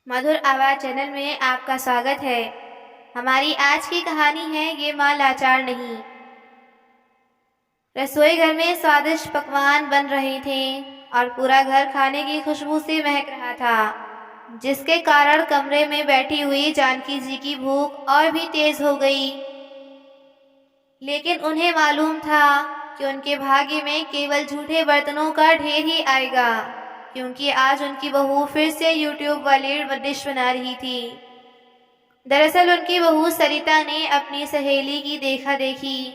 मधुर आवाज़ चैनल में आपका स्वागत है। हमारी आज की कहानी है ये माँ लाचार नहीं। रसोई घर में स्वादिष्ट पकवान बन रहे थे और पूरा घर खाने की खुशबू से महक रहा था, जिसके कारण कमरे में बैठी हुई जानकी जी की भूख और भी तेज हो गई। लेकिन उन्हें मालूम था कि उनके भाग्य में केवल झूठे बर्तनों का ढेर ही आएगा, क्योंकि आज उनकी बहू फिर से यूट्यूब वाली डिश बना रही थी। दरअसल उनकी बहू सरिता ने अपनी सहेली की देखा देखी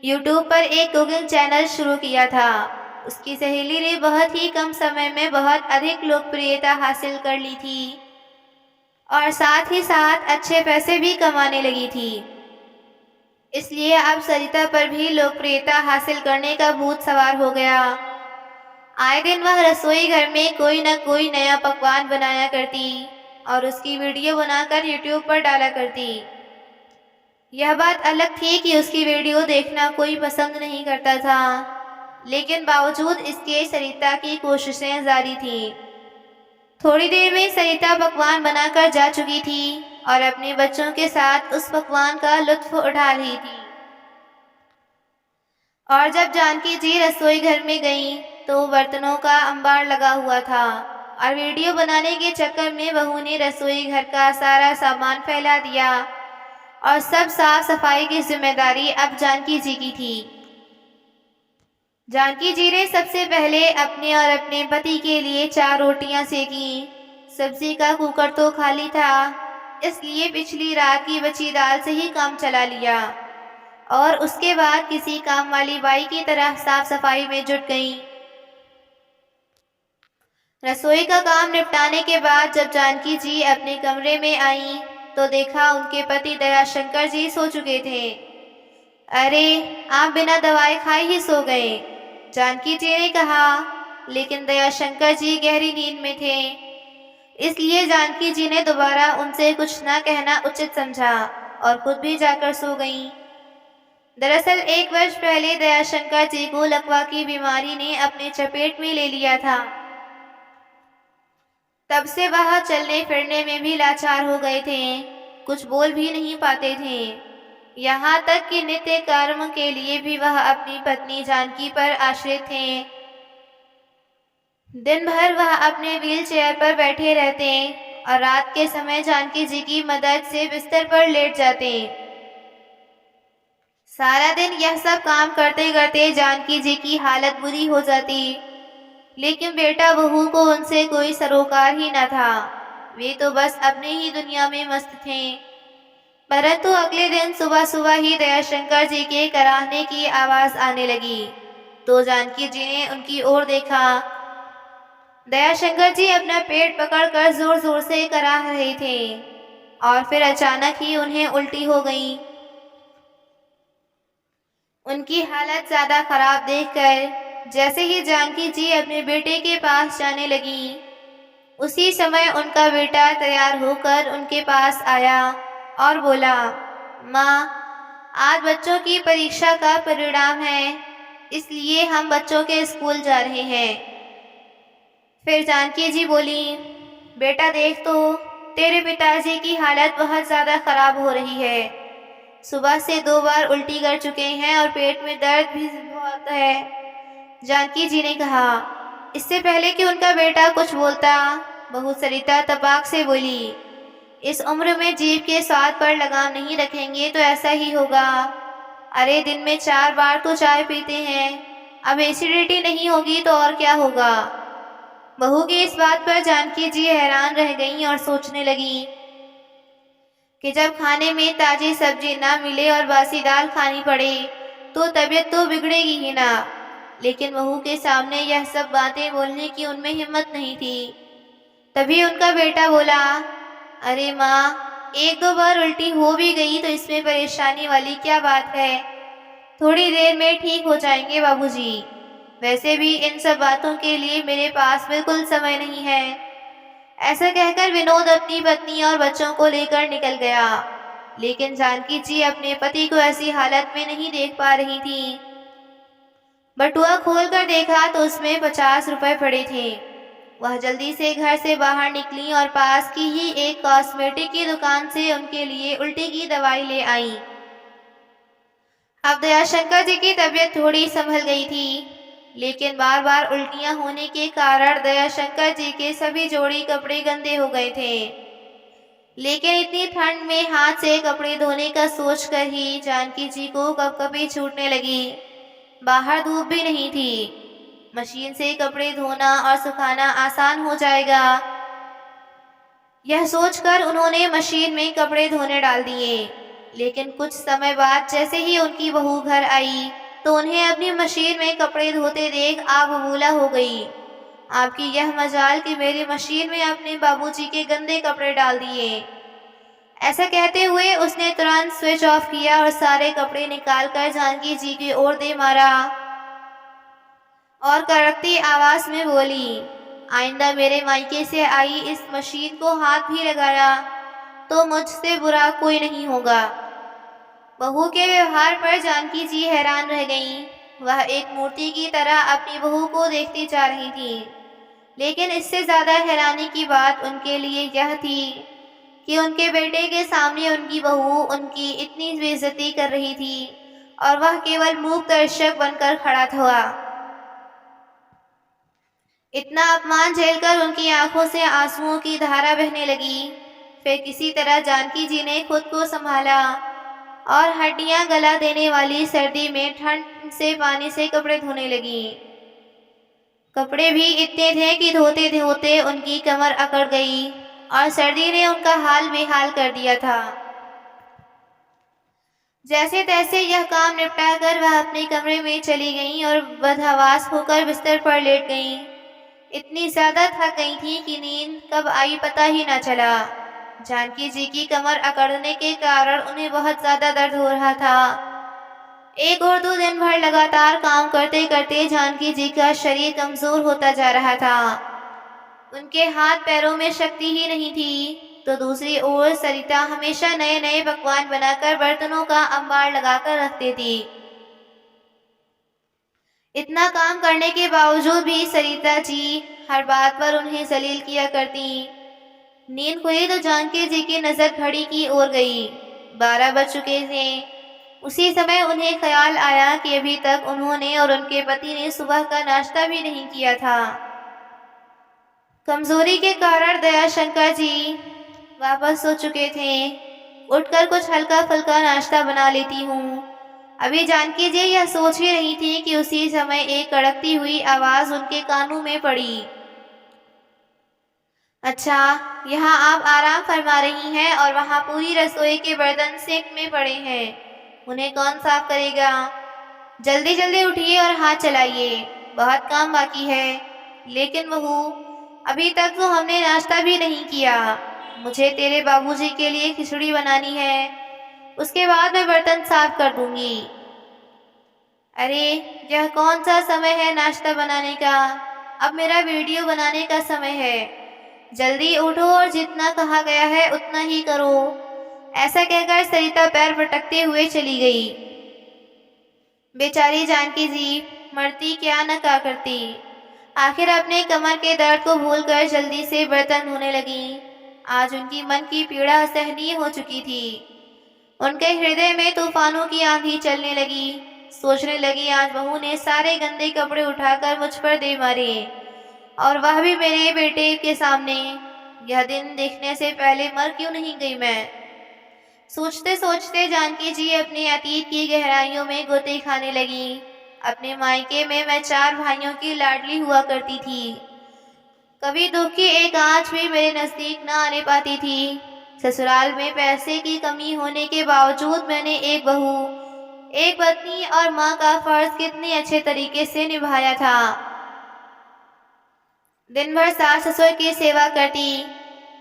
यूट्यूब पर एक कुकिंग चैनल शुरू किया था। उसकी सहेली ने बहुत ही कम समय में बहुत अधिक लोकप्रियता हासिल कर ली थी और साथ ही साथ अच्छे पैसे भी कमाने लगी थी। इसलिए अब सरिता पर भी लोकप्रियता हासिल करने का भूत सवार हो गया। आए दिन वह रसोई घर में कोई न कोई नया पकवान बनाया करती और उसकी वीडियो बनाकर यूट्यूब पर डाला करती। यह बात अलग थी कि उसकी वीडियो देखना कोई पसंद नहीं करता था, लेकिन बावजूद इसके सरिता की कोशिशें जारी थीं। थोड़ी देर में सरिता पकवान बनाकर जा चुकी थी और अपने बच्चों के साथ उस पकवान का लुत्फ उठा रही थी। और जब जानकी जी रसोई घर में गईं, तो बर्तनों का अंबार लगा हुआ था और वीडियो बनाने के चक्कर में बहू ने रसोई घर का सारा सामान फैला दिया और सब साफ सफाई की जिम्मेदारी अब जानकी जी की थी। जानकी जी ने सबसे पहले अपने और अपने पति के लिए 4 रोटियां सेकीं। सब्जी का कुकर तो खाली था, इसलिए पिछली रात की बची दाल से ही काम चला लिया और उसके बाद किसी काम वाली बाई की तरह साफ सफाई में जुट गईं। रसोई का काम निपटाने के बाद जब जानकी जी अपने कमरे में आईं, तो देखा उनके पति दयाशंकर जी सो चुके थे। अरे, आप बिना दवाई खाए ही सो गए, जानकी जी ने कहा। लेकिन दयाशंकर जी गहरी नींद में थे, इसलिए जानकी जी ने दोबारा उनसे कुछ न कहना उचित समझा और खुद भी जाकर सो गईं। दरअसल 1 वर्ष पहले दयाशंकर जी को लकवा की बीमारी ने अपने चपेट में ले लिया था। तब से वह चलने फिरने में भी लाचार हो गए थे, कुछ बोल भी नहीं पाते थे। यहाँ तक कि नित्य कर्म के लिए भी वह अपनी पत्नी जानकी पर आश्रित थे। दिन भर वह अपने व्हील चेयर पर बैठे रहते और रात के समय जानकी जी की मदद से बिस्तर पर लेट जाते। सारा दिन यह सब काम करते करते जानकी जी की हालत बुरी हो जाती, लेकिन बेटा बहू को उनसे कोई सरोकार ही न था। वे तो बस अपने ही दुनिया में मस्त थे। परंतु अगले दिन सुबह सुबह ही दयाशंकर जी के कराहने की आवाज आने लगी, तो जानकी जी ने उनकी ओर देखा। दयाशंकर जी अपना पेट पकड़कर जोर जोर से कराह रहे थे और फिर अचानक ही उन्हें उल्टी हो गई। उनकी हालत ज्यादा खराब देखकर जैसे ही जानकी जी अपने बेटे के पास जाने लगी, उसी समय उनका बेटा तैयार होकर उनके पास आया और बोला, माँ, आज बच्चों की परीक्षा का परिणाम है, इसलिए हम बच्चों के स्कूल जा रहे हैं। फिर जानकी जी बोली, बेटा देख तो, तेरे पिताजी की हालत बहुत ज़्यादा खराब हो रही है। सुबह से 2 बार उल्टी कर चुके हैं और पेट में दर्द भी बहुत है। जानकी जी ने कहा। इससे पहले कि उनका बेटा कुछ बोलता, बहू सरिता तपाक से बोली, इस उम्र में जीभ के स्वाद पर लगाम नहीं रखेंगे तो ऐसा ही होगा। अरे, दिन में 4 बार तो चाय पीते हैं, अब एसिडिटी नहीं होगी तो और क्या होगा। बहू की इस बात पर जानकी जी हैरान रह गईं और सोचने लगी कि जब खाने में ताजी सब्जी ना मिले और बासी दाल खानी पड़े तो तबीयत तो बिगड़ेगी ही ना। लेकिन बहू के सामने यह सब बातें बोलने की उनमें हिम्मत नहीं थी। तभी उनका बेटा बोला, अरे माँ, 1-2 बार उल्टी हो भी गई तो इसमें परेशानी वाली क्या बात है, थोड़ी देर में ठीक हो जाएंगे बाबूजी। वैसे भी इन सब बातों के लिए मेरे पास बिल्कुल समय नहीं है। ऐसा कहकर विनोद अपनी पत्नी और बच्चों को लेकर निकल गया, लेकिन जानकी जी अपने पति को ऐसी हालत में नहीं देख पा रही थी। बटुआ खोलकर देखा तो उसमें 50 रुपए पड़े थे। वह जल्दी से घर से बाहर निकली और पास की ही एक कॉस्मेटिक की दुकान से उनके लिए उल्टी की दवाई ले आई। अब दयाशंकर जी की तबीयत थोड़ी संभल गई थी, लेकिन बार बार उल्टियां होने के कारण दयाशंकर जी के सभी जोड़ी कपड़े गंदे हो गए थे। लेकिन इतनी ठंड में हाथ से कपड़े धोने का सोचकर ही जानकी जी को कपकपी छूटने लगी। बाहर धूप भी नहीं थी, मशीन से कपड़े धोना और सुखाना आसान हो जाएगा। यह सोचकर उन्होंने मशीन में कपड़े धोने डाल दिए। लेकिन कुछ समय बाद जैसे ही उनकी बहू घर आई तो उन्हें अपनी मशीन में कपड़े धोते देख आप बबूला हो गई। आपकी यह मजाल कि मेरी मशीन में अपने बाबूजी के गंदे कपड़े डाल दिए। ऐसा कहते हुए उसने तुरंत स्विच ऑफ किया और सारे कपड़े निकालकर जानकी जी की ओर दे मारा और कड़कती आवाज में बोली, आइंदा मेरे मायके से आई इस मशीन को हाथ भी लगाया तो मुझसे बुरा कोई नहीं होगा। बहू के व्यवहार पर जानकी जी हैरान रह गईं। वह एक मूर्ति की तरह अपनी बहू को देखती जा रही थी। लेकिन इससे ज्यादा हैरानी की बात उनके लिए यह थी कि उनके बेटे के सामने उनकी बहू उनकी इतनी बेइज्जती कर रही थी और वह केवल मूक दर्शक बनकर खड़ा था। इतना अपमान झेलकर उनकी आंखों से आंसुओं की धारा बहने लगी। फिर किसी तरह जानकी जी ने खुद को संभाला और हड्डियां गला देने वाली सर्दी में ठंड से पानी से कपड़े धोने लगी। कपड़े भी इतने थे कि धोते धोते उनकी कमर अकड़ गई और सर्दी ने उनका हाल बेहाल कर दिया था। जैसे तैसे यह काम निपटा कर वह अपने कमरे में चली गईं और बदहवास होकर बिस्तर पर लेट गईं। इतनी ज्यादा थक गई थी कि नींद कब आई पता ही न चला। जानकी जी की कमर अकड़ने के कारण उन्हें बहुत ज्यादा दर्द हो रहा था। एक और दो दिन भर लगातार काम करते करते जानकी जी का शरीर कमजोर होता जा रहा था। उनके हाथ पैरों में शक्ति ही नहीं थी। तो दूसरी ओर सरिता हमेशा नए नए पकवान बनाकर बर्तनों का अंबार लगाकर रखती थी। इतना काम करने के बावजूद भी सरिता जी हर बात पर उन्हें जलील किया करती। नींद खुली तो जानकी जी की नजर घड़ी की ओर गई। 12 बज चुके थे। उसी समय उन्हें ख्याल आया कि अभी तक उन्होंने और उनके पति ने सुबह का नाश्ता भी नहीं किया था। कमजोरी के कारण दयाशंकर जी वापस सो चुके थे। उठकर कुछ हल्का फुल्का नाश्ता बना लेती हूँ। अभी जानकी जी यह सोच ही रही थी कि उसी समय एक कड़कती हुई आवाज उनके कानों में पड़ी। अच्छा, यहाँ आप आराम फरमा रही हैं और वहाँ पूरी रसोई के बर्तन सिंक में पड़े हैं, उन्हें कौन साफ करेगा? जल्दी जल्दी उठिए और हाथ चलाइए, बहुत काम बाकी है। लेकिन बहू, अभी तक तो हमने नाश्ता भी नहीं किया। मुझे तेरे बाबूजी के लिए खिचड़ी बनानी है, उसके बाद मैं बर्तन साफ कर दूंगी। अरे, यह कौन सा समय है नाश्ता बनाने का? अब मेरा वीडियो बनाने का समय है। जल्दी उठो और जितना कहा गया है उतना ही करो। ऐसा कहकर सरिता पैर पटकते हुए चली गई। बेचारी जानकी जी मरती क्या न क्या करती। आखिर अपने कमर के दर्द को भूलकर जल्दी से बर्तन धोने लगी। आज उनकी मन की पीड़ा असहनीय हो चुकी थी। उनके हृदय में तूफानों की आंधी चलने लगी। सोचने लगी, आज बहू ने सारे गंदे कपड़े उठाकर मुझ पर दे मारे, और वह भी मेरे बेटे के सामने। यह दिन देखने से पहले मर क्यों नहीं गई मैं? सोचते सोचते जानकी जी अपने अतीत की गहराइयों में गोते खाने लगी। अपने मायके में मैं 4 भाइयों की लाडली हुआ करती थी। कभी दुख की एक आंच भी मेरे नजदीक न आने पाती थी। ससुराल में पैसे की कमी होने के बावजूद मैंने एक बहू, एक पत्नी और माँ का फर्ज कितने अच्छे तरीके से निभाया था। दिन भर सास ससुर की सेवा करती।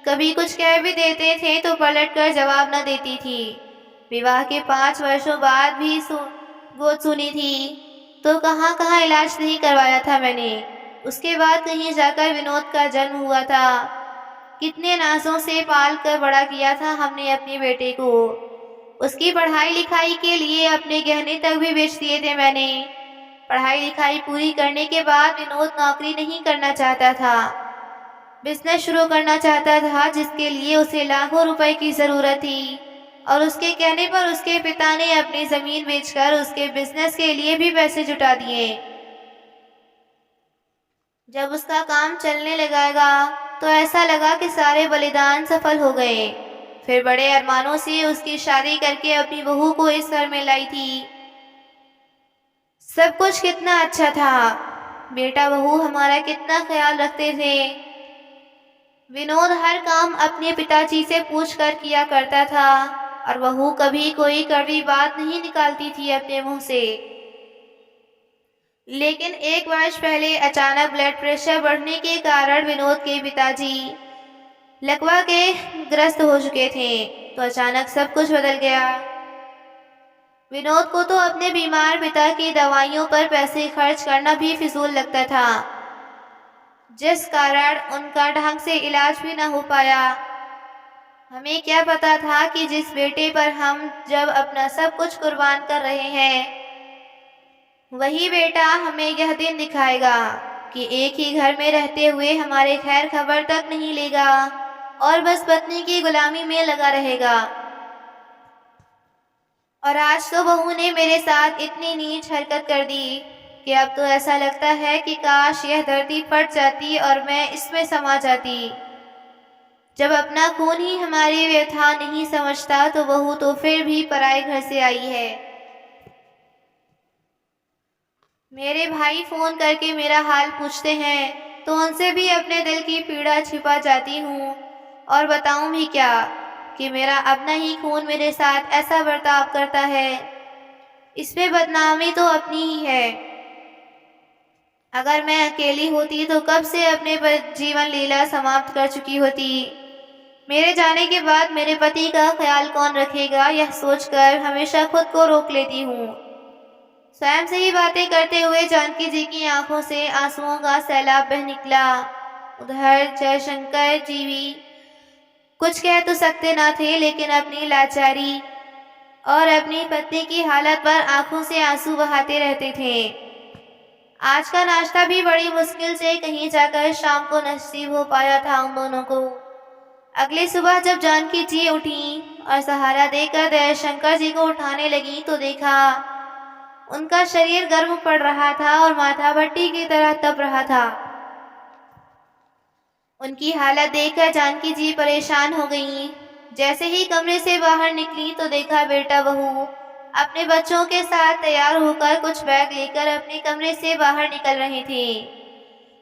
कभी कुछ कह भी देते थे तो पलटकर जवाब न देती थी। विवाह के 5 वर्षों बाद भी गोद सुनी थी तो कहाँ कहाँ इलाज नहीं करवाया था मैंने। उसके बाद कहीं जाकर विनोद का जन्म हुआ था। कितने नाजों से पाल कर बड़ा किया था हमने अपने बेटे को। उसकी पढ़ाई लिखाई के लिए अपने गहने तक भी बेच दिए थे मैंने। पढ़ाई लिखाई पूरी करने के बाद विनोद नौकरी नहीं करना चाहता था। बिजनेस शुरू करना चाहता था जिसके लिए उसे लाखों रुपए की ज़रूरत थी और उसके कहने पर उसके पिता ने अपनी ज़मीन बेचकर उसके बिजनेस के लिए भी पैसे जुटा दिए। जब उसका काम चलने लगेगा तो ऐसा लगा कि सारे बलिदान सफल हो गए। फिर बड़े अरमानों से उसकी शादी करके अपनी बहू को इस घर में लाई थी। सब कुछ कितना अच्छा था। बेटा बहू हमारा कितना ख्याल रखते थे। विनोद हर काम अपने पिताजी से पूछकर किया करता था और बहू कभी कोई कड़वी बात नहीं निकालती थी अपने मुंह से। लेकिन 1 वर्ष पहले अचानक ब्लड प्रेशर बढ़ने के कारण विनोद के पिताजी लकवा के ग्रस्त हो चुके थे, तो अचानक सब कुछ बदल गया। विनोद को तो अपने बीमार पिता की दवाइयों पर पैसे खर्च करना भी फिजूल लगता था, जिस कारण उनका ढंग से इलाज भी न हो पाया। हमें क्या पता था कि जिस बेटे पर हम जब अपना सब कुछ कुर्बान कर रहे हैं, वही बेटा हमें यह दिन दिखाएगा कि एक ही घर में रहते हुए हमारे खैर खबर तक नहीं लेगा और बस पत्नी की गुलामी में लगा रहेगा। और आज तो बहू ने मेरे साथ इतनी नीच हरकत कर दी कि अब तो ऐसा लगता है कि काश यह धरती फट जाती और मैं इसमें समा जाती। जब अपना खून ही हमारी व्यथा नहीं समझता तो बहू तो फिर भी पराए घर से आई है। मेरे भाई फोन करके मेरा हाल पूछते हैं तो उनसे भी अपने दिल की पीड़ा छिपा जाती हूँ और बताऊँ भी क्या कि मेरा अपना ही खून मेरे साथ ऐसा बर्ताव करता है। इसमें बदनामी तो अपनी ही है। अगर मैं अकेली होती तो कब से अपने जीवन लीला समाप्त कर चुकी होती। मेरे जाने के बाद मेरे पति का ख्याल कौन रखेगा, यह सोचकर हमेशा खुद को रोक लेती हूँ। स्वयं से ही बातें करते हुए जानकी जी की आंखों से आंसुओं का सैलाब बह निकला। उधर जयशंकर जी भी कुछ कह तो सकते न थे, लेकिन अपनी लाचारी और अपनी पत्नी की हालत पर आंखों से आंसू बहाते रहते थे। आज का नाश्ता भी बड़ी मुश्किल से कहीं जाकर शाम को नसीब हो पाया था उन दोनों को। अगली सुबह जब जानकी जी उठी और सहारा देकर दयाशंकर जी को उठाने लगी तो देखा उनका शरीर गर्म पड़ रहा था और माथा भट्टी की तरह तप रहा था। उनकी हालत देखकर जानकी जी परेशान हो गईं। जैसे ही कमरे से बाहर निकली तो देखा बेटा बहू अपने बच्चों के साथ तैयार होकर कुछ बैग लेकर अपने कमरे से बाहर निकल रहे थे।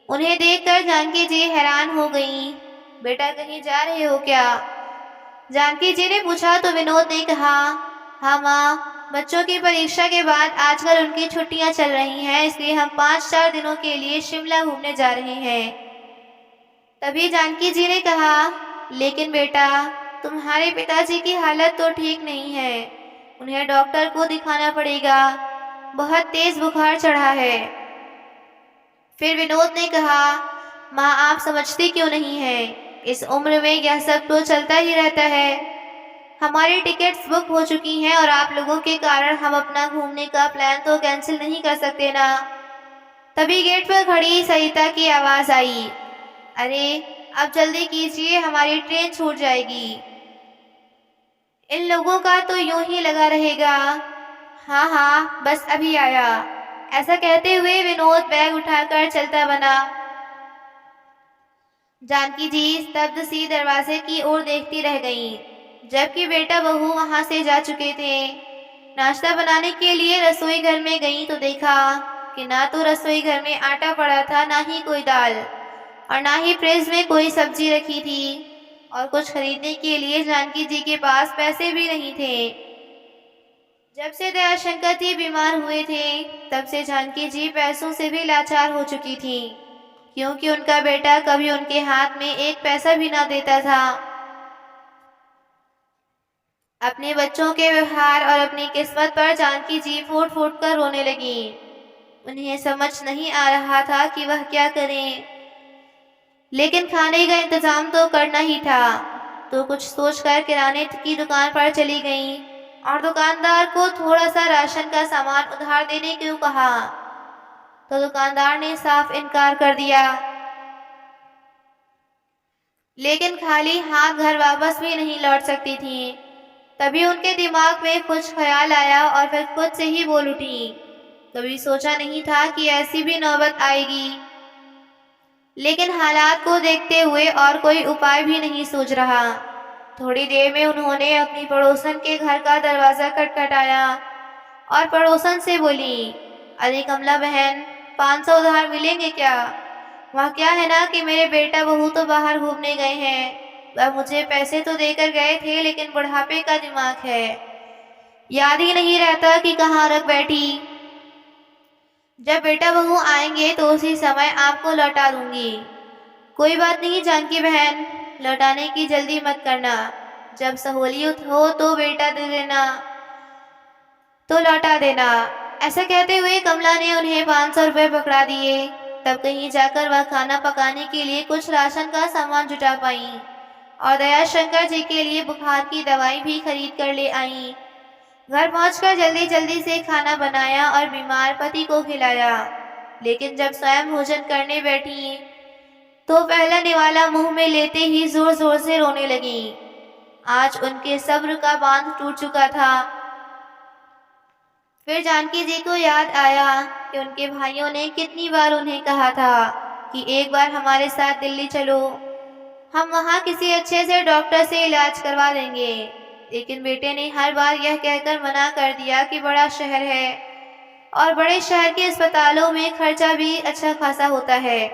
उन्हें देखकर जानकी जी हैरान हो गईं। बेटा कहीं जा रहे हो क्या? जानकी जी ने पूछा तो विनोद ने कहा, हाँ माँ, बच्चों की परीक्षा के बाद आजकल उनकी छुट्टियां चल रही हैं, इसलिए हम 5-4 दिनों के लिए शिमला घूमने जा रहे हैं। तभी जानकी जी ने कहा, लेकिन बेटा तुम्हारे पिताजी की हालत तो ठीक नहीं है, उन्हें डॉक्टर को दिखाना पड़ेगा, बहुत तेज बुखार चढ़ा है। फिर विनोद ने कहा, माँ आप समझती क्यों नहीं हैं, इस उम्र में यह सब तो चलता ही रहता है। हमारी टिकट्स बुक हो चुकी हैं और आप लोगों के कारण हम अपना घूमने का प्लान तो कैंसिल नहीं कर सकते ना। तभी गेट पर खड़ी सरिता की आवाज़ आई, अरे अब जल्दी कीजिए, हमारी ट्रेन छूट जाएगी। इन लोगों का तो यूं ही लगा रहेगा। हाँ हाँ बस अभी आया। ऐसा कहते हुए विनोद बैग उठाकर चलता बना। जानकी जी स्तब्ध सी दरवाजे की ओर देखती रह गईं, जबकि बेटा बहू वहां से जा चुके थे। नाश्ता बनाने के लिए रसोई घर में गईं तो देखा कि ना तो रसोई घर में आटा पड़ा था, ना ही कोई दाल और ना ही फ्रिज में कोई सब्जी रखी थी, और कुछ खरीदने के लिए जानकी जी के पास पैसे भी नहीं थे। जब से दयाशंकर जी बीमार हुए थे तब से जानकी जी पैसों से भी लाचार हो चुकी थी, क्योंकि उनका बेटा कभी उनके हाथ में एक पैसा भी ना देता था। अपने बच्चों के व्यवहार और अपनी किस्मत पर जानकी जी फूट फूट कर रोने लगी। उन्हें समझ नहीं आ रहा था कि वह क्या करें, लेकिन खाने का इंतजाम तो करना ही था। तो कुछ सोचकर किराने की दुकान पर चली गईं और दुकानदार को थोड़ा सा राशन का सामान उधार देने को कहा, तो दुकानदार ने साफ इनकार कर दिया। लेकिन खाली हाथ घर वापस भी नहीं लौट सकती थीं। तभी उनके दिमाग में कुछ ख्याल आया और फिर खुद से ही बोल उठी, कभी सोचा नहीं था कि ऐसी भी नौबत आएगी, लेकिन हालात को देखते हुए और कोई उपाय भी नहीं सूझ रहा। थोड़ी देर में उन्होंने अपनी पड़ोसन के घर का दरवाज़ा खटखटाया और पड़ोसन से बोली, अरे कमला बहन, 500 उधार मिलेंगे क्या? वह क्या है ना कि मेरे बेटा बहू तो बाहर घूमने गए हैं। वह मुझे पैसे तो देकर गए थे, लेकिन बुढ़ापे का दिमाग है, याद ही नहीं रहता कि कहाँ रख बैठी। जब बेटा बहू आएंगे तो उसी समय आपको लौटा दूंगी। कोई बात नहीं जानकी बहन, लौटाने की जल्दी मत करना। जब सहूलियत हो तो बेटा दे देना, तो लौटा देना। ऐसा कहते हुए कमला ने उन्हें 500 रुपये पकड़ा दिए। तब कहीं जाकर वह खाना पकाने के लिए कुछ राशन का सामान जुटा पाई और दयाशंकर जी के लिए बुखार की दवाई भी खरीद कर ले आई। घर पहुंचकर जल्दी जल्दी से खाना बनाया और बीमार पति को खिलाया। लेकिन जब स्वयं भोजन करने बैठी तो पहला निवाला मुंह में लेते ही जोर जोर से रोने लगी। आज उनके सब्र का बांध टूट चुका था। फिर जानकी जी को याद आया कि उनके भाइयों ने कितनी बार उन्हें कहा था कि एक बार हमारे साथ दिल्ली चलो, हम वहाँ किसी अच्छे से डॉक्टर से इलाज करवा देंगे। लेकिन बेटे ने हर बार यह कहकर मना कर दिया कि बड़ा शहर है और बड़े शहर के अस्पतालों में खर्चा भी अच्छा खासा होता है।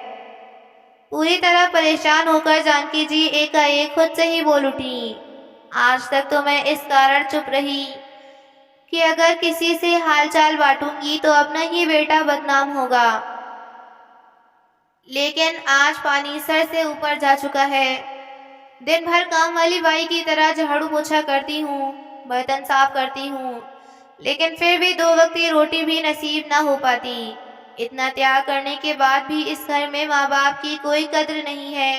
पूरी तरह परेशान होकर जानकी जी एकाएक खुद से ही बोल उठी, आज तक तो मैं इस कारण चुप रही कि अगर किसी से हालचाल बांटूंगी तो अपना ही बेटा बदनाम होगा। लेकिन आज पानी सर से ऊपर जा चुका है। दिन भर काम वाली बाई की तरह झाड़ू पोछा करती हूँ, बर्तन साफ करती हूँ, लेकिन फिर भी 2 वक्त की रोटी भी नसीब ना हो पाती। इतना त्याग करने के बाद भी इस घर में माँ बाप की कोई कद्र नहीं है।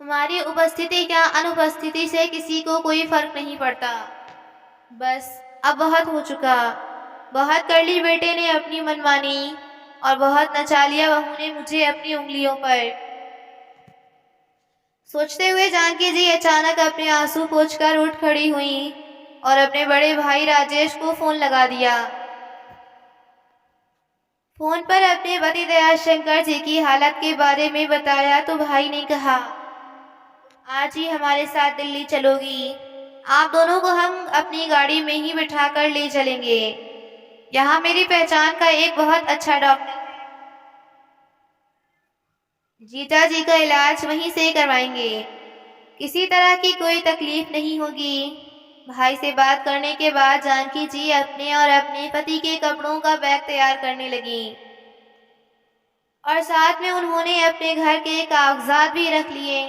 हमारी उपस्थिति क्या अनुपस्थिति से किसी को कोई फर्क नहीं पड़ता। बस अब बहुत हो चुका। बहुत कर ली बेटे ने अपनी मनमानी और बहुत नचा लिया बहू ने मुझे अपनी उंगलियों पर। सोचते हुए जानकी जी अचानक अपने आंसू पोंछकर उठ खड़ी हुई और अपने बड़े भाई राजेश को फोन लगा दिया। फोन पर अपने पति दयाशंकर जी की हालत के बारे में बताया तो भाई ने कहा, आज ही हमारे साथ दिल्ली चलोगी? आप दोनों को हम अपनी गाड़ी में ही बिठा कर ले चलेंगे। यहाँ मेरी पहचान का एक बहुत अच्छा डॉक्टर है, जीजा जी का इलाज वहीं से करवाएंगे। किसी तरह की कोई तकलीफ नहीं होगी। भाई से बात करने के बाद जानकी जी अपने और अपने पति के कपड़ों का बैग तैयार करने लगी और साथ में उन्होंने अपने घर के कागजात भी रख लिए।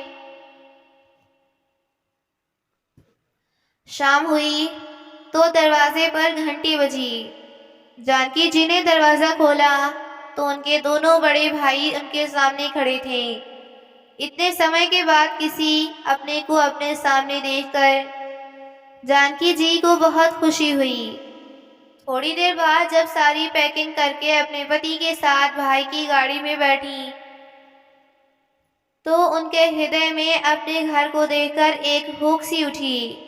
शाम हुई तो दरवाजे पर घंटी बजी। जानकी जी ने दरवाजा खोला तो उनके दोनों बड़े भाई उनके सामने खड़े थे। इतने समय के बाद किसी अपने को अपने सामने देखकर जानकी जी को बहुत खुशी हुई। थोड़ी देर बाद जब सारी पैकिंग करके अपने पति के साथ भाई की गाड़ी में बैठी तो उनके हृदय में अपने घर को देखकर एक भूख सी उठी,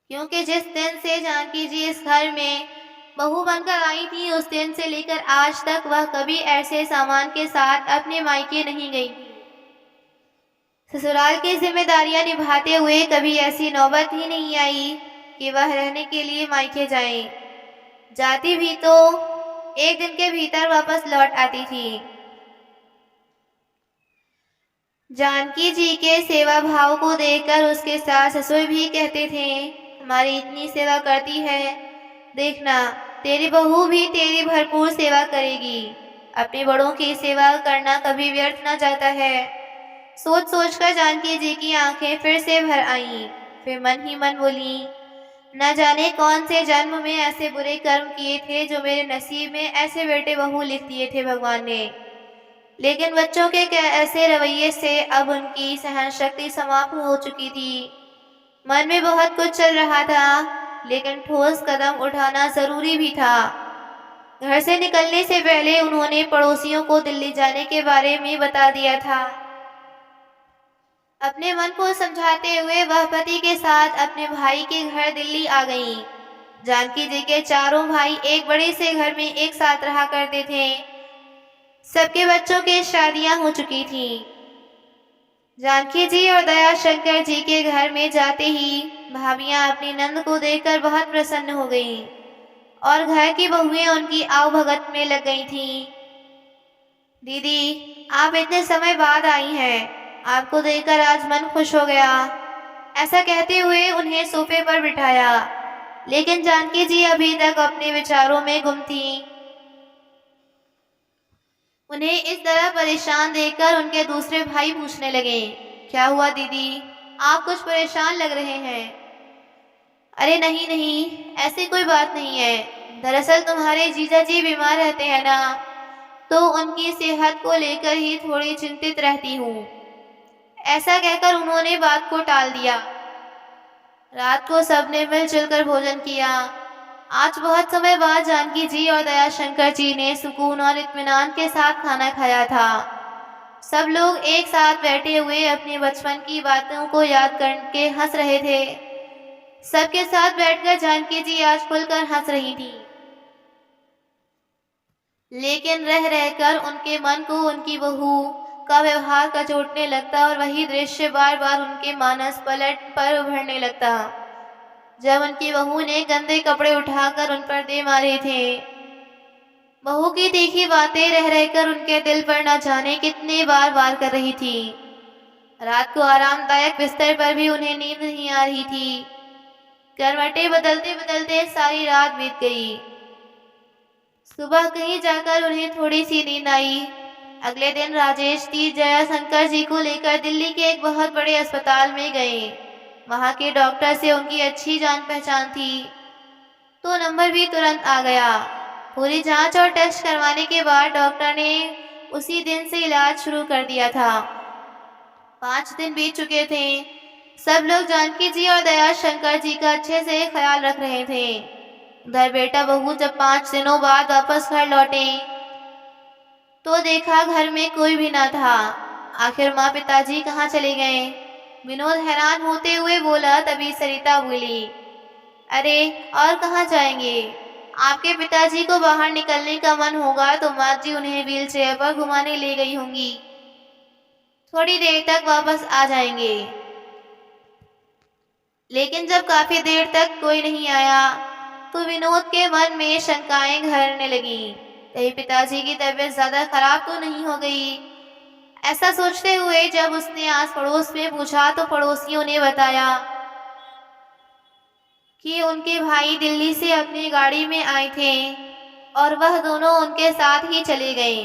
क्योंकि जिस दिन से जानकी जी इस घर में बहू बनकर आई थी उस दिन से लेकर आज तक वह कभी ऐसे सामान के साथ अपने मायके नहीं गई। ससुराल की जिम्मेदारियां निभाते हुए कभी ऐसी नौबत ही नहीं आई कि वह रहने के लिए मायके जाए। जाती भी तो एक दिन के भीतर वापस लौट आती थी। जानकी जी के सेवा भाव को देखकर उसके सास ससुर भी कहते थे, हमारी इतनी सेवा करती है, देखना तेरी बहू भी तेरी भरपूर सेवा करेगी। अपने बड़ों की सेवा करना कभी व्यर्थ न जाता है। सोच सोचकर जानकी जी की आंखें फिर से भर आईं। फिर मन ही मन बोली, न जाने कौन से जन्म में ऐसे बुरे कर्म किए थे जो मेरे नसीब में ऐसे बेटे बहू लिख दिए थे भगवान ने। लेकिन बच्चों के ऐसे रवैये से अब उनकी सहन शक्ति समाप्त हो चुकी थी। मन में बहुत कुछ चल रहा था, लेकिन ठोस कदम उठाना जरूरी भी था। घर से निकलने से पहले उन्होंने पड़ोसियों को दिल्ली जाने के बारे में बता दिया था। अपने मन को समझाते हुए वह पति के साथ अपने भाई के घर दिल्ली आ गईं। जानकी जी के चारों भाई एक बड़े से घर में एक साथ रहा करते थे। सबके बच्चों की शादियां हो चुकी थीं। जानकी जी और दया शंकर जी के घर में जाते ही भाभियां अपनी नंद को देखकर बहुत प्रसन्न हो गईं और घर की बहुएं उनकी आवभगत में लग गई थीं। दीदी, आप इतने समय बाद आई हैं, आपको देखकर आज मन खुश हो गया। ऐसा कहते हुए उन्हें सोफे पर बिठाया, लेकिन जानकी जी अभी तक अपने विचारों में गुम थीं। उन्हें इस तरह परेशान देखकर उनके दूसरे भाई पूछने लगे, क्या हुआ दीदी, आप कुछ परेशान लग रहे हैं। अरे नहीं नहीं, ऐसी कोई बात नहीं है। दरअसल तुम्हारे जीजा जी बीमार रहते हैं ना, तो उनकी सेहत को लेकर ही थोड़ी चिंतित रहती हूँ। ऐसा कहकर उन्होंने बात को टाल दिया। रात को सबने मिलजुल कर भोजन किया। आज बहुत समय बाद जानकी जी और दया शंकर जी ने सुकून और इत्मीनान के साथ खाना खाया था। सब लोग एक साथ बैठे हुए अपने बचपन की बातों को याद करके हंस रहे थे। सबके साथ बैठकर जानकी जी आज खुलकर हंस रही थी, लेकिन रह रहकर उनके मन को उनकी बहू का व्यवहार कचोटने लगता और वही दृश्य बार बार उनके मानस पलट पर उभरने लगता, जब उनकी बहू ने गंदे कपड़े उठाकर उन पर दे मारे थे। बहू की तीखी बातें रह रहकर उनके दिल पर न जाने कितने बार वार कर रही थी। रात को आरामदायक बिस्तर पर भी उन्हें नींद नहीं आ रही थी। करवटें बदलते बदलते सारी रात बीत गई। सुबह कहीं जाकर उन्हें थोड़ी सी नींद आई। अगले दिन राजेश जी जया शंकर जी को लेकर दिल्ली के एक बहुत बड़े अस्पताल में गए। वहां के डॉक्टर से उनकी अच्छी जान पहचान थी, तो नंबर भी तुरंत आ गया। पूरी जांच और टेस्ट करवाने के बाद डॉक्टर ने उसी दिन से इलाज शुरू कर दिया था। 5 दिन बीत चुके थे। सब लोग जानकी जी और दया शंकर जी का अच्छे से ख्याल रख रहे थे। उधर बेटा बहू जब 5 दिनों बाद वापस घर लौटे तो देखा घर में कोई भी ना था। आखिर माँ पिताजी कहाँ चले गए। विनोद हैरान होते हुए बोला। तभी सरिता बोली, अरे और कहाँ जाएंगे, आपके पिताजी को बाहर निकलने का मन होगा तो माँ जी उन्हें व्हील चेयर पर घुमाने ले गई होंगी, थोड़ी देर तक वापस आ जाएंगे। लेकिन जब काफी देर तक कोई नहीं आया तो विनोद के मन में शंकाएं घेरने लगी। कहीं पिताजी की तबीयत ज्यादा खराब तो नहीं हो गई। ऐसा सोचते हुए जब उसने आस पड़ोस में पूछा तो पड़ोसियों ने बताया कि उनके भाई दिल्ली से अपनी गाड़ी में आए थे और वह दोनों उनके साथ ही चले गए।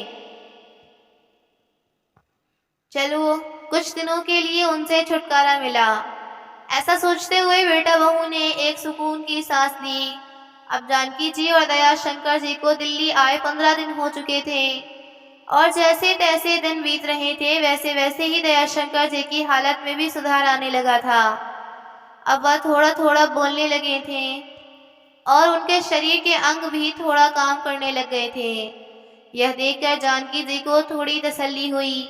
चलो कुछ दिनों के लिए उनसे छुटकारा मिला। ऐसा सोचते हुए बेटा बहू ने एक सुकून की सांस ली। अब जानकी जी और दया शंकर जी को दिल्ली आए 15 दिन हो चुके थे और जैसे तैसे दिन बीत रहे थे वैसे वैसे ही दया शंकर जी की हालत में भी सुधार आने लगा था। अब वह थोड़ा थोड़ा बोलने लगे थे और उनके शरीर के अंग भी थोड़ा काम करने लग गए थे। यह देखकर जानकी जी को थोड़ी तसल्ली हुई,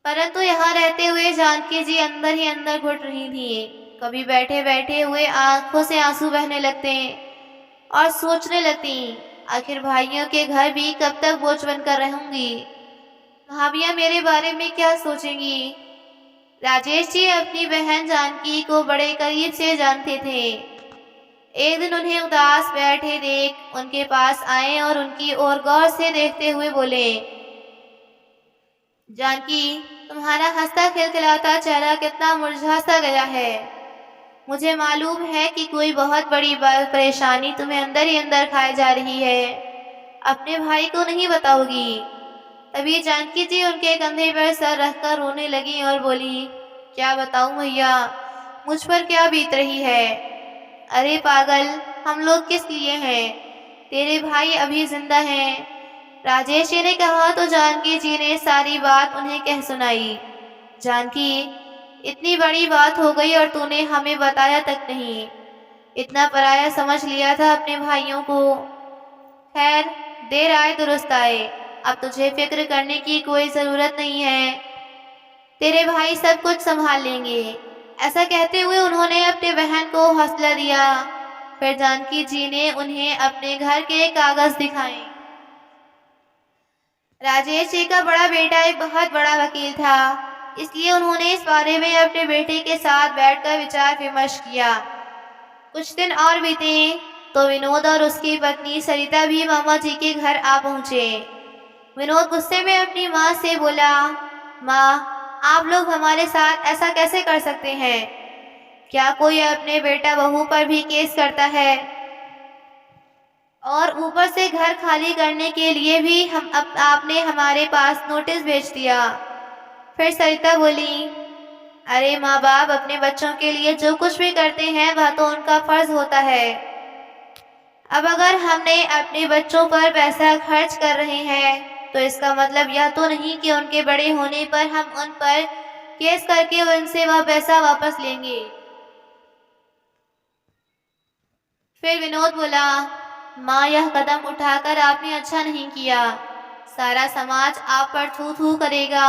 परंतु यहाँ रहते हुए जानकी जी अंदर ही अंदर घुट रही थी। कभी बैठे बैठे हुए आंखों से आंसू बहने लगते और सोचने लगती, आखिर भाइयों के घर भी कब तक बोझ बनकर रहूंगी। भाभियां मेरे बारे में क्या सोचेंगी। राजेश जी अपनी बहन जानकी को बड़े करीब से जानते थे। एक दिन उन्हें उदास बैठे देख उनके पास आए और उनकी ओर गौर से देखते हुए बोले, जानकी, तुम्हारा हंसता खिलखिलाता चेहरा कितना मुरझा सा गया है। मुझे मालूम है कि कोई बहुत बड़ी परेशानी तुम्हें अंदर ही अंदर खाए जा रही है। अपने भाई को नहीं बताओगी। तभी जानकी जी उनके कंधे पर सर रखकर रोने लगी और बोली, क्या बताऊं भैया, मुझ पर क्या बीत रही है। अरे पागल, हम लोग किस लिए हैं, तेरे भाई अभी जिंदा हैं। राजेश जी ने कहा तो जानकी जी ने सारी बात उन्हें कह सुनाई। जानकी, इतनी बड़ी बात हो गई और तूने हमें बताया तक नहीं। इतना पराया समझ लिया था अपने भाइयों को। खैर, देर आए दुरुस्त आए। अब तुझे फिक्र करने की कोई ज़रूरत नहीं है। तेरे भाई सब कुछ संभाल लेंगे। ऐसा कहते हुए उन्होंने अपने बहन को हौसला दिया। फिर जानकी जी ने उन्हें अपने घर के कागज दिखाए। राजेश जी का बड़ा बेटा एक बहुत बड़ा वकील था, इसलिए उन्होंने इस बारे में अपने बेटे के साथ बैठकर विचार विमर्श किया। कुछ दिन और बीते तो विनोद और उसकी पत्नी सरिता भी मामा जी के घर आ पहुंचे। विनोद गुस्से में अपनी माँ से बोला, माँ, आप लोग हमारे साथ ऐसा कैसे कर सकते हैं? क्या कोई अपने बेटा बहू पर भी केस करता है? और ऊपर से घर खाली करने के लिए भी आपने हमारे पास नोटिस भेज दिया। फिर सरिता बोली, अरे माँ बाप अपने बच्चों के लिए जो कुछ भी करते हैं वह तो उनका फर्ज होता है। अब अगर हमने अपने बच्चों पर पैसा खर्च कर रहे हैं तो इसका मतलब यह तो नहीं कि उनके बड़े होने पर हम उन पर केस करके उनसे वह पैसा वापस लेंगे। फिर विनोद बोला, माँ, यह कदम उठाकर आपने अच्छा नहीं किया। सारा समाज आप पर थू थू करेगा।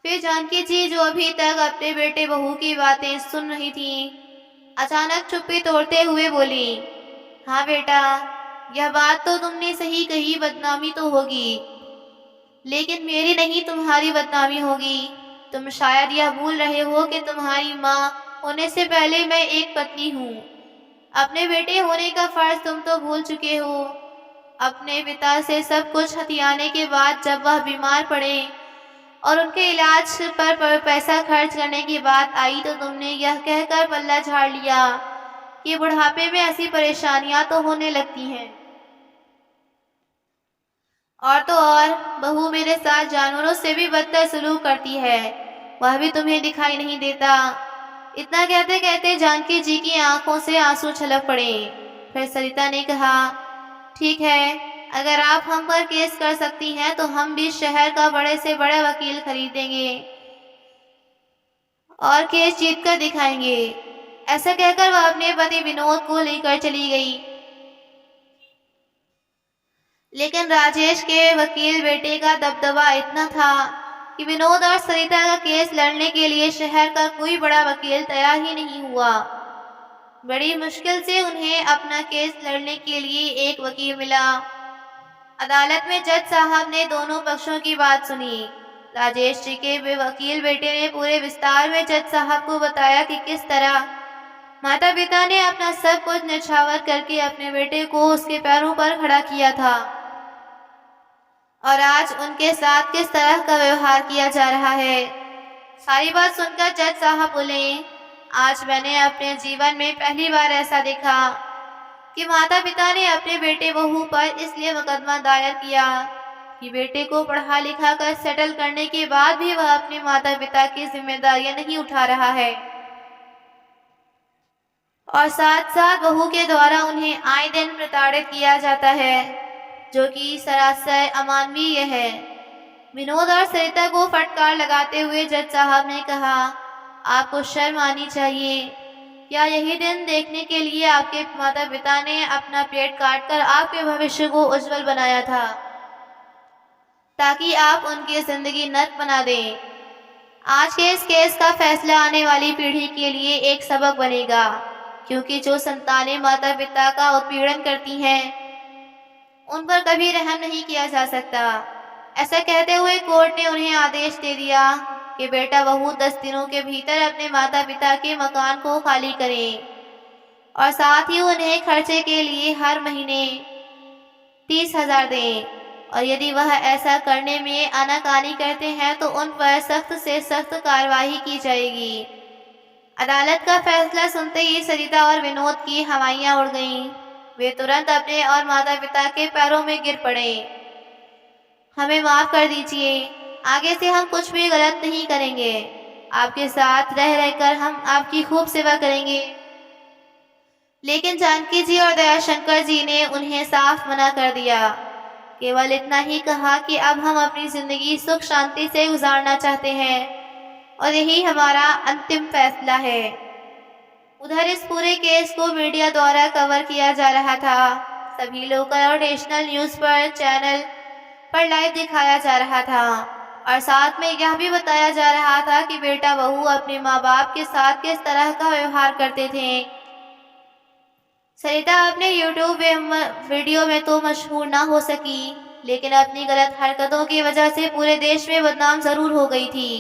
फिर जानकी जी, जो अभी तक अपने बेटे बहू की बातें सुन रही थी, अचानक चुप्पी तोड़ते हुए बोली, हाँ बेटा, यह बात तो तुमने सही कही, बदनामी तो होगी, लेकिन मेरी नहीं तुम्हारी बदनामी होगी। तुम शायद यह भूल रहे हो कि तुम्हारी माँ होने से पहले मैं एक पत्नी हूँ। अपने बेटे होने का फर्ज तुम तो भूल चुके हो। अपने पिता से सब कुछ हथियाने के बाद जब वह बीमार पड़े और उनके इलाज पर पैसा खर्च करने की बात आई तो तुमने यह कहकर पल्ला झाड़ लिया कि बुढ़ापे में ऐसी परेशानियां तो होने लगती हैं। और तो और बहू मेरे साथ जानवरों से भी बदतर सलूक करती है, वह भी तुम्हें दिखाई नहीं देता। इतना कहते कहते जानकी जी की आंखों से आंसू छलक पड़े। फिर सरिता ने कहा, ठीक है, अगर आप हम पर केस कर सकती हैं तो हम भी शहर का बड़े से बड़ा वकील खरीदेंगे और केस जीत कर दिखाएंगे। ऐसा कहकर वह अपने पति विनोद को लेकर चली गई। लेकिन राजेश के वकील बेटे का दबदबा इतना था कि विनोद और सरिता का केस लड़ने के लिए शहर का कोई बड़ा वकील तैयार ही नहीं हुआ। बड़ी मुश्किल से उन्हें अपना केस लड़ने के लिए एक वकील मिला। अदालत में जज साहब ने दोनों पक्षों की बात सुनी। राजेश जी के वकील बेटे ने पूरे विस्तार में जज साहब को बताया कि किस तरह माता पिता ने अपना सब कुछ न्यौछावर करके अपने बेटे को उसके पैरों पर खड़ा किया था और आज उनके साथ किस तरह का व्यवहार किया जा रहा है। सारी बात सुनकर जज साहब बोले, आज मैंने अपने जीवन में पहली बार ऐसा देखा कि माता पिता ने अपने बेटे बहू पर इसलिए मुकदमा दायर किया कि बेटे को पढ़ा लिखा कर सेटल करने के बाद भी वह अपने माता पिता की जिम्मेदारियां नहीं उठा रहा है और साथ साथ बहू के द्वारा उन्हें आए दिन प्रताड़ित किया जाता है, जो कि सरासर अमानवीय है। विनोद और सरिता को फटकार लगाते हुए जज साहब ने कहा, आपको शर्म आनी चाहिए। क्या यही दिन देखने के लिए आपके माता पिता ने अपना पेट काटकर आपके भविष्य को उज्जवल बनाया था ताकि आप उनकी जिंदगी नर्क बना दें? आज के इस केस का फैसला आने वाली पीढ़ी के लिए एक सबक बनेगा, क्योंकि जो संतानें माता पिता का उत्पीड़न करती हैं उन पर कभी रहम नहीं किया जा सकता। ऐसा कहते हुए कोर्ट ने उन्हें आदेश दे दिया कि बेटा बहू 10 दिनों के भीतर अपने माता पिता के मकान को खाली करें और साथ ही उन्हें खर्चे के लिए हर महीने 30,000 दें, और यदि वह ऐसा करने में आनाकानी करते हैं तो उन पर सख्त से सख्त कार्रवाई की जाएगी। अदालत का फैसला सुनते ही सरिता और विनोद की हवाइयां उड़ गईं। वे तुरंत अपने और माता पिता के पैरों में गिर पड़े। हमें माफ कर दीजिए, आगे से हम कुछ भी गलत नहीं करेंगे। आपके साथ रह रहकर हम आपकी खूब सेवा करेंगे। लेकिन जानकी जी और दयाशंकर जी ने उन्हें साफ मना कर दिया। केवल इतना ही कहा कि अब हम अपनी जिंदगी सुख शांति से गुजारना चाहते हैं और यही हमारा अंतिम फैसला है। उधर इस पूरे केस को मीडिया द्वारा कवर किया जा रहा था। तभी लोकल और नेशनल न्यूज़ पर चैनल पर लाइव दिखाया जा रहा था और साथ में यह भी बताया जा रहा था कि बेटा बहू अपने माँ बाप के साथ किस तरह का व्यवहार करते थे। सरिता अपने यूट्यूब वीडियो में तो मशहूर ना हो सकी, लेकिन अपनी गलत हरकतों की वजह से पूरे देश में बदनाम जरूर हो गई थी।